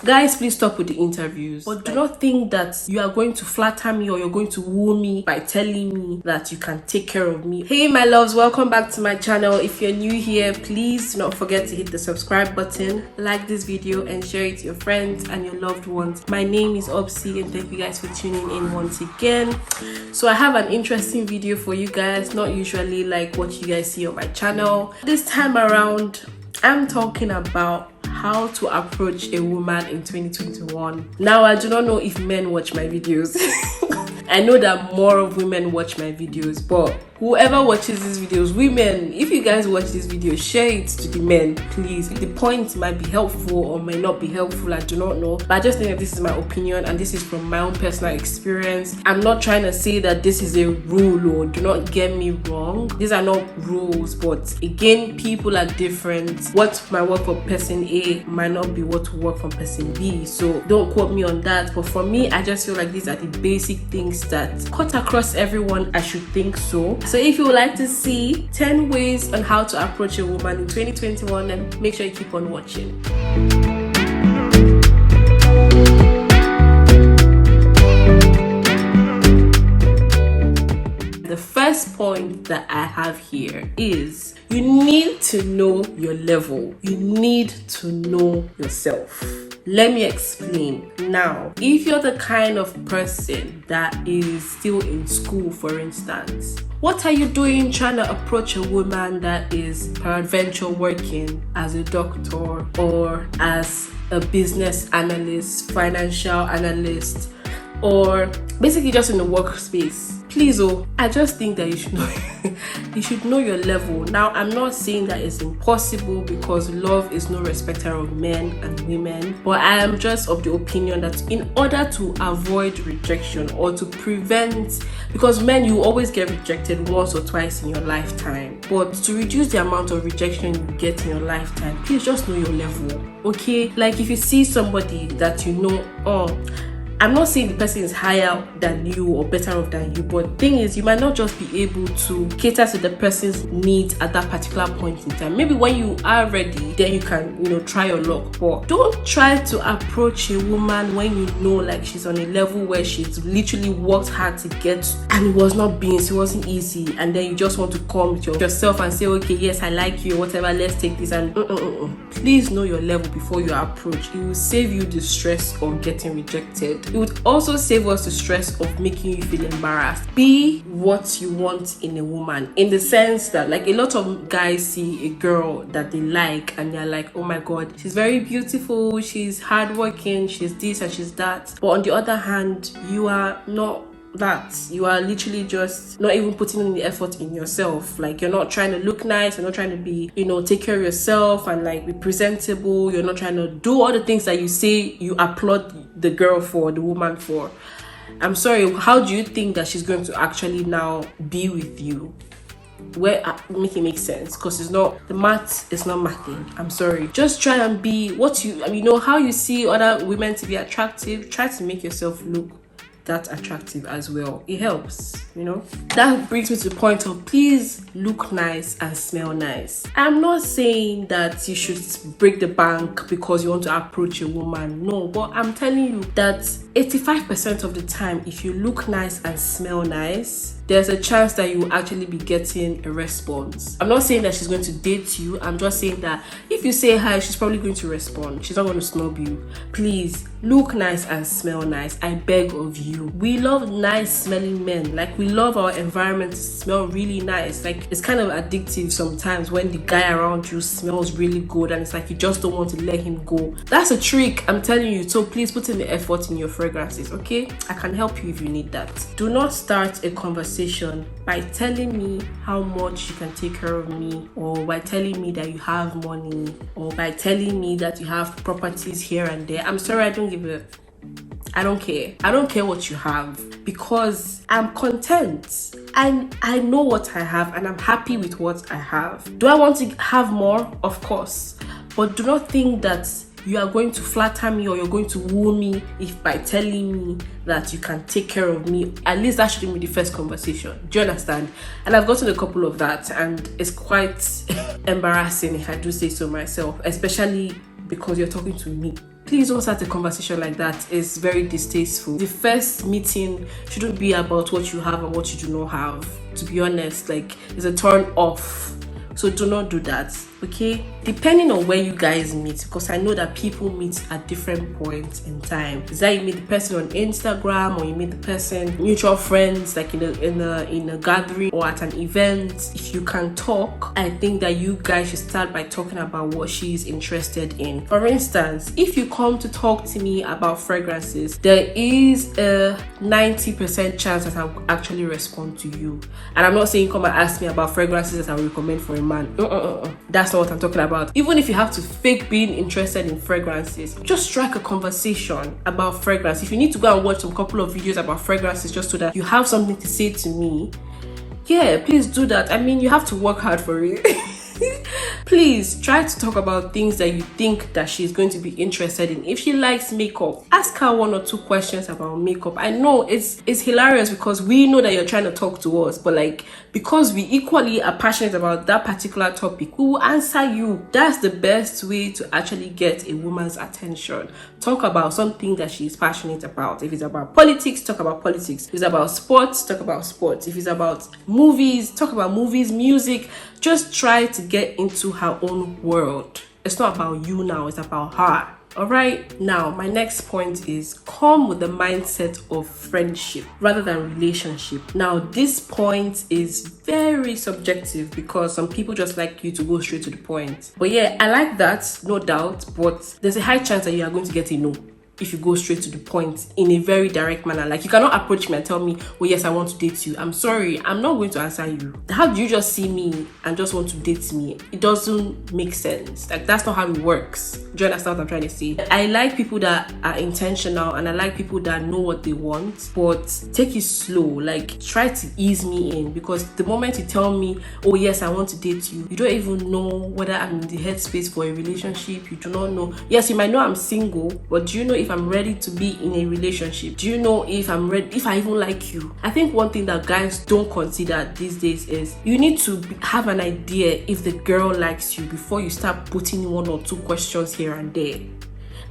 Guys, please stop with the interviews. But do not think that you are going to flatter me or you're going to woo me by telling me that you can take care of me. Hey my loves, welcome back to my channel. If you're new here, please do not forget to hit the subscribe button, like this video and share it to your friends and your loved ones. My name is Obsy and thank you guys for tuning in once again. So I have an interesting video for you guys, not usually like what you guys see on my channel. This time around, I'm talking about how to approach a woman in 2021. Now, I do not know if men watch my videos. I know that more of women watch my videos, but whoever watches these videos, women, if you guys watch this video, share it to the men, please. The point might be helpful or might not be helpful, I do not know, but I just think that this is my opinion and this is from my own personal experience. I'm not trying to say that this is a rule, or do not get me wrong, these are not rules, but again, people are different. What might work for person A might not be what will work for person B, so don't quote me on that. But for me, I just feel like these are the basic things that cut across everyone. I should think so. So if you would like to see 10 ways on how to approach a woman in 2021, then make sure you keep on watching. The first point that I have here is you need to know your level. You need to know yourself. Let me explain. Now, if you're the kind of person that is still in school, for instance, what are you doing trying to approach a woman that is peradventure working as a doctor or as a business analyst, financial analyst, or basically just in the workspace? Please, I just think that you should know you should know your level. Now, I'm not saying that it's impossible because love is no respecter of men and women, but I am just of the opinion that in order to avoid rejection or to prevent, because men, you always get rejected once or twice in your lifetime, but to reduce the amount of rejection you get in your lifetime, please just know your level, okay? Like if you see somebody that you know, I'm not saying the person is higher than you or better off than you, but the thing is, you might not just be able to cater to the person's needs at that particular point in time. Maybe when you are ready, then you can, try your luck. But don't try to approach a woman when you know like she's on a level where she's literally worked hard to get and it was not beans, it wasn't easy, and then you just want to come with yourself and say, okay, yes, I like you, whatever, let's take this, and please know your level before you approach. It will save you the stress of getting rejected. It would also save us the stress of making you feel embarrassed. Be what you want in a woman, in the sense that like a lot of guys see a girl that they like and they're like, oh my god, she's very beautiful, she's hardworking, she's this and she's that. But on the other hand, you are not that. You are literally just not even putting in the effort in yourself. Like you're not trying to look nice, you're not trying to be, take care of yourself and like be presentable. You're not trying to do all the things that you say you applaud the girl for, the woman for. I'm sorry, how do you think that she's going to actually now be with you? Where make it make sense, because it's not, the math is not mathing. I'm sorry, just try and be what how you see other women to be attractive. Try to make yourself look that attractive as well. It helps, That brings me to the point of please look nice and smell nice. I'm not saying that you should break the bank because you want to approach a woman, no, but I'm telling you that 85% of the time, if you look nice and smell nice, there's a chance that you will actually be getting a response. I'm not saying that she's going to date you. I'm just saying that if you say hi, she's probably going to respond. She's not going to snub you. Please look nice and smell nice. I beg of you. We love nice smelling men. Like we love our environment to smell really nice. Like it's kind of addictive sometimes when the guy around you smells really good and it's like you just don't want to let him go. That's a trick, I'm telling you. So please put in the effort in your fragrances, okay? I can help you if you need that. Do not start a conversation by telling me how much you can take care of me, or by telling me that you have money, or by telling me that you have properties here and there. I'm sorry, I don't care. I don't care what you have, because I'm content and I know what I have and I'm happy with what I have. Do I want to have more? Of course. But do not think that you are going to flatter me or you're going to woo me if by telling me that you can take care of me. At least that shouldn't be the first conversation. Do you understand? And I've gotten a couple of that and it's quite embarrassing if I do say so myself, especially because you're talking to me. Please don't start a conversation like that. It's very distasteful. The first meeting shouldn't be about what you have and what you do not have. To be honest, like, it's a turn off. So do not do that, okay? Depending on where you guys meet, because I know that people meet at different points in time. Is that you meet the person on Instagram, or you meet the person mutual friends, like in a gathering or at an event. If you can talk, I think that you guys should start by talking about what she's interested in. For instance, if you come to talk to me about fragrances, there is a 90% chance that I'll actually respond to you. And I'm not saying come and ask me about fragrances that I would recommend for a man. That's not what I'm talking about. Even if you have to fake being interested in fragrances, just strike a conversation about fragrance. If you need to go and watch some couple of videos about fragrances just so that you have something to say to me, yeah, please do that. I mean, you have to work hard for it. Please try to talk about things that you think that she's going to be interested in. If she likes makeup, ask her 1 or 2 questions about makeup. I know it's hilarious because we know that you're trying to talk to us, but like, because we equally are passionate about that particular topic, we will answer you. That's the best way to actually get a woman's attention. Talk about something that she's passionate about. If it's about politics, talk about politics. If it's about sports, talk about sports. If it's about movies, talk about movies, music. Just try to get into her own world. It's not about you now, it's about her. Alright, now my next point is come with the mindset of friendship rather than relationship. Now this point is very subjective because some people just like you to go straight to the point. But yeah, I like that, no doubt, but there's a high chance that you are going to get a no if you go straight to the point in a very direct manner. Like, you cannot approach me and tell me, oh yes, I want to date you. I'm sorry, I'm not going to answer you. How do you just see me and just want to date me? It doesn't make sense. Like, that's not how it works. Do you understand what I'm trying to say? I like people that are intentional and I like people that know what they want, but take it slow. Like, try to ease me in, because the moment you tell me, oh yes, I want to date you, you don't even know whether I'm in the headspace for a relationship. You do not know. Yes, you might know I'm single, but do you know if I'm ready to be in a relationship? Do you know if I'm ready, if I even like you? I think one thing that guys don't consider these days is you need to have an idea if the girl likes you before you start putting 1 or 2 questions here and there.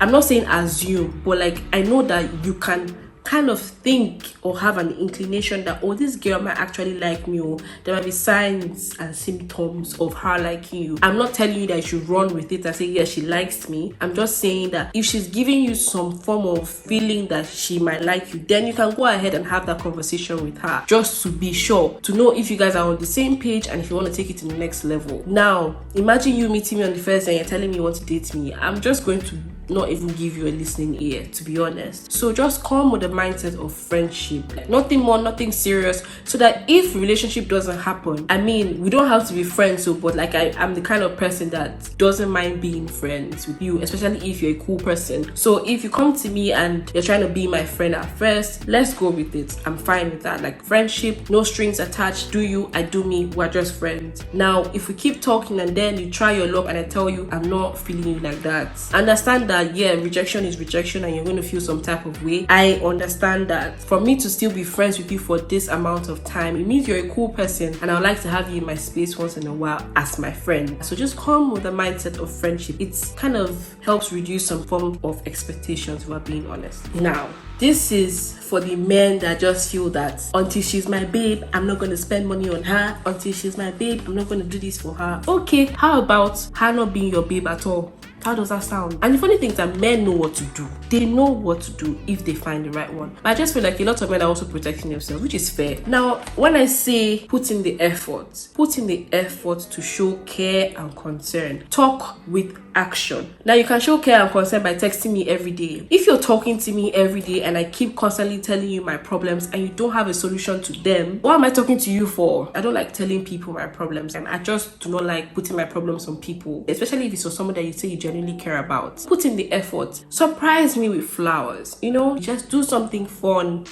I'm not saying assume, but like, I know that you can kind of think or have an inclination that, oh, this girl might actually like me, or there might be signs and symptoms of her liking you. I'm not telling you that you should run with it and say, yeah, she likes me. I'm just saying that if she's giving you some form of feeling that she might like you, then you can go ahead and have that conversation with her, just to be sure, to know if you guys are on the same page and if you want to take it to the next level. Now, imagine you meeting me on the first day and you're telling me you want to date me. I'm just going to not even give you a listening ear, to be honest. So just come with the mindset of friendship, nothing more, nothing serious, so that if relationship doesn't happen, I mean, we don't have to be friends, so but like, I'm the kind of person that doesn't mind being friends with you, especially if you're a cool person. So if you come to me and you're trying to be my friend at first, let's go with it. I'm fine with that. Like, friendship, no strings attached. Do you, I do me, we're just friends. Now if we keep talking and then you try your luck and I tell you I'm not feeling you like that, understand that, yeah, rejection is rejection and you're going to feel some type of way. I understand that. For me to still be friends with you for this amount of time, it means you're a cool person and I would like to have you in my space once in a while as my friend. So just come with the mindset of friendship. It kind of helps reduce some form of expectations, if we're being honest. Now, this is for the men that just feel that until she's my babe, I'm not going to spend money on her. Until she's my babe, I'm not going to do this for her. Okay, how about her not being your babe at all? How does that sound? And the funny thing is that men know what to do. They know what to do if they find the right one. But I just feel like a lot of men are also protecting themselves, which is fair. Now, when I say put in the effort to show care and concern. Talk with action. Now, you can show care and concern by texting me every day. If you're talking to me every day and I keep constantly telling you my problems and you don't have a solution to them, what am I talking to you for? I don't like telling people my problems, and I just do not like putting my problems on people, especially if it's for someone that you say you genuinely care about. Put in the effort. Surprise me with flowers, just do something fun,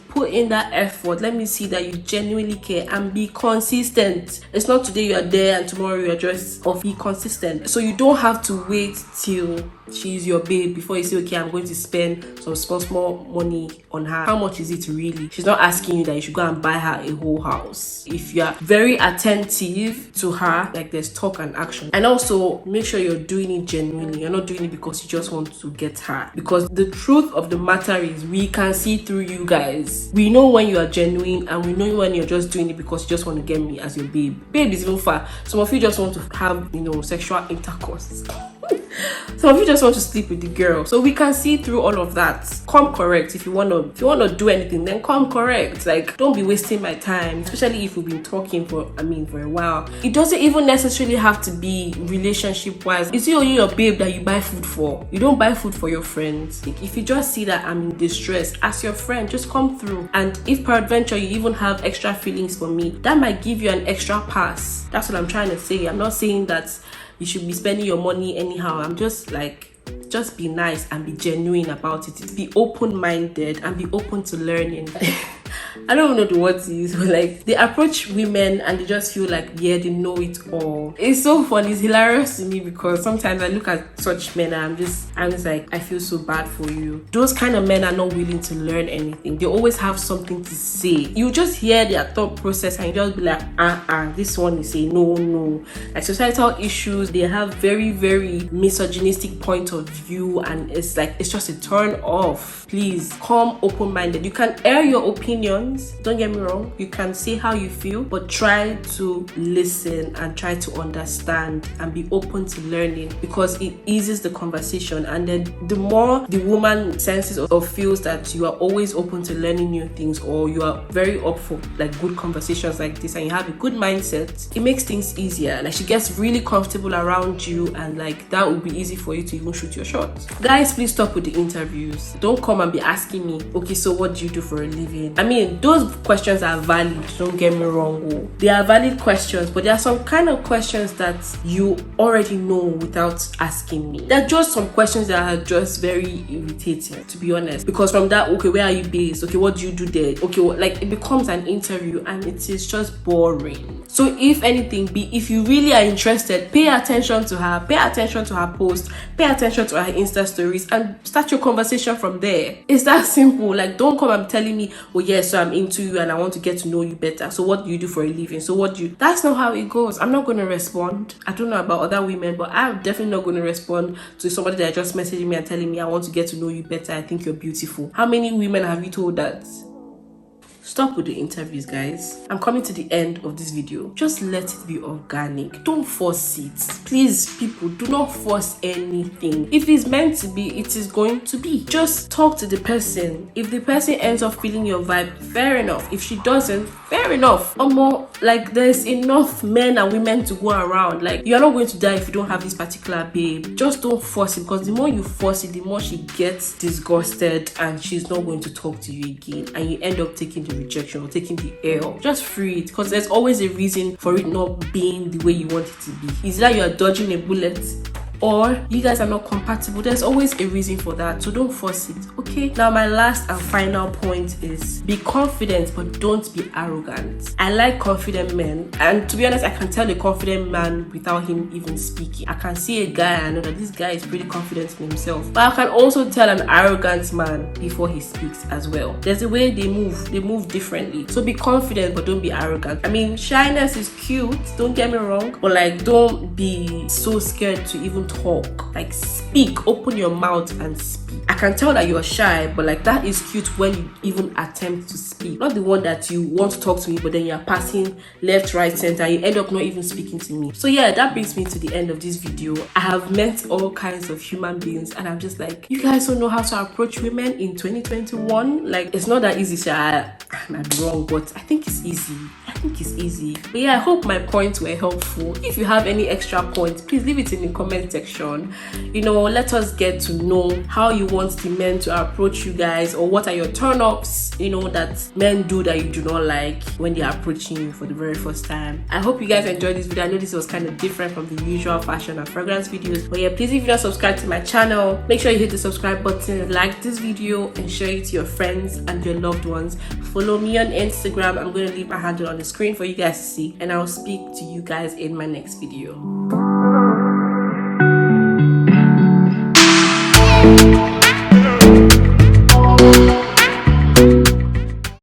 put in that effort. Let me see that you genuinely care and be consistent. It's not today you are there and tomorrow you are just off. Be consistent. So you don't have to wait till she's your babe before you say, okay, I'm going to spend some small money on her. How much is it really? She's not asking you that you should go and buy her a whole house. If you are very attentive to her, like there's talk and action. And also make sure you're doing it genuinely. You're not doing it because you just want to get her. Because the truth of the matter is, we can see through you guys. We know when you are genuine, and we know when you're just doing it because you just want to get me as your babe. Babe is even far. Some of you just want to have, sexual intercourse. Some of you just want to sleep with the girl. So we can see through all of that. Come correct. If you want to do anything, then come correct. Like, don't be wasting my time, especially if we've been talking for a while. It doesn't even necessarily have to be relationship wise. Is it only your babe that you buy food for? You don't buy food for your friends. Like, if you just see that I'm in distress as your friend, just come through. And if peradventure you even have extra feelings for me, that might give you an extra pass. That's what I'm trying to say. I'm not saying that you should be spending your money anyhow. I'm just like, just be nice and be genuine about it. Be open-minded and be open to learning. I don't know the word to use, but like, they approach women and they just feel like, yeah, they know it all. It's so funny. It's hilarious to me because sometimes I look at such men and I'm just like, I feel so bad for you. Those kind of men are not willing to learn anything. They always have something to say. You just hear their thought process and you just be like, this one is saying no. Like, societal issues, they have very, very misogynistic point of view, and it's like, it's just a turn off. Please come open-minded. You can air your opinions, don't get me wrong. You can say how you feel, but try to listen and try to understand and be open to learning, because it eases the conversation. And then the more the woman senses or feels that you are always open to learning new things, or you are very up for like good conversations like this, and you have a good mindset, it makes things easier. Like, she gets really comfortable around you, and like, that will be easy for you to even shoot your shot. Guys, please stop with the interviews. Don't come and be asking me, okay, so what do you do for a living? I mean, those questions are valid, don't get me wrong. Oh, they are valid questions, but there are some kind of questions that you already know without asking me. There are just some questions that are just very irritating, to be honest, because from that, okay, where are you based? Okay, what do you do there? Okay, well, like, it becomes an interview and it is just boring. So if anything, if you really are interested, pay attention to her, pay attention to her post, pay attention to her Insta stories, and start your conversation from there. It's that simple. Like, don't come and telling me, oh yeah, so I'm into you and I want to get to know you better. So what do you do for a living? So what do you... That's not how it goes. I'm not going to respond. I don't know about other women, but I'm definitely not going to respond to somebody that just messaging me and telling me, I want to get to know you better, I think you're beautiful. How many women have you told that? Stop with the interviews, guys. I'm coming to the end of this video. Just let it be organic. Don't force it. Please, people, do not force anything. If it's meant to be, it is going to be. Just talk to the person. If the person ends up feeling your vibe, fair enough. If she doesn't, fair enough. Or more, like, there's enough men and women to go around. Like, you're not going to die if you don't have this particular babe. Just don't force it, because the more you force it, the more she gets disgusted and she's not going to talk to you again, and you end up taking the rejection or taking the L. Just free it, because there's always a reason for it not being the way you want it to be. It's like you're dodging a bullet, or you guys are not compatible. There's always a reason for that, so don't force it. Okay, now my last and final point is, be confident but don't be arrogant. I like confident men, and to be honest, I can tell a confident man without him even speaking. I can see a guy and I know that this guy is pretty confident in himself, but I can also tell an arrogant man before he speaks as well. There's a way they move differently. So be confident but don't be arrogant. I mean, shyness is cute, don't get me wrong, but like, don't be so scared to even talk. Like, speak, open your mouth and speak. I can tell that you're shy, but like, that is cute when you even attempt to speak. Not the one that you want to talk to me, but then you're passing left, right, center, and you end up not even speaking to me. So yeah, that brings me to the end of this video. I have met all kinds of human beings, and I'm just like, you guys don't know how to approach women in 2021. Like, it's not that easy. I might be wrong, but I think it's easy. But yeah, I hope my points were helpful. If you have any extra points, please leave it in the comment section. Let us get to know how you want the men to approach you guys, or what are your turn-ups, that men do that you do not like when they are approaching you for the very first time. I hope you guys enjoyed this video. I know this was kind of different from the usual fashion and fragrance videos, but yeah, please, if you're not subscribed to my channel, make sure you hit the subscribe button, like this video, and share it to your friends and your loved ones. Follow me on Instagram. I'm going to leave my handle on the screen for you guys to see, and I'll speak to you guys in my next video.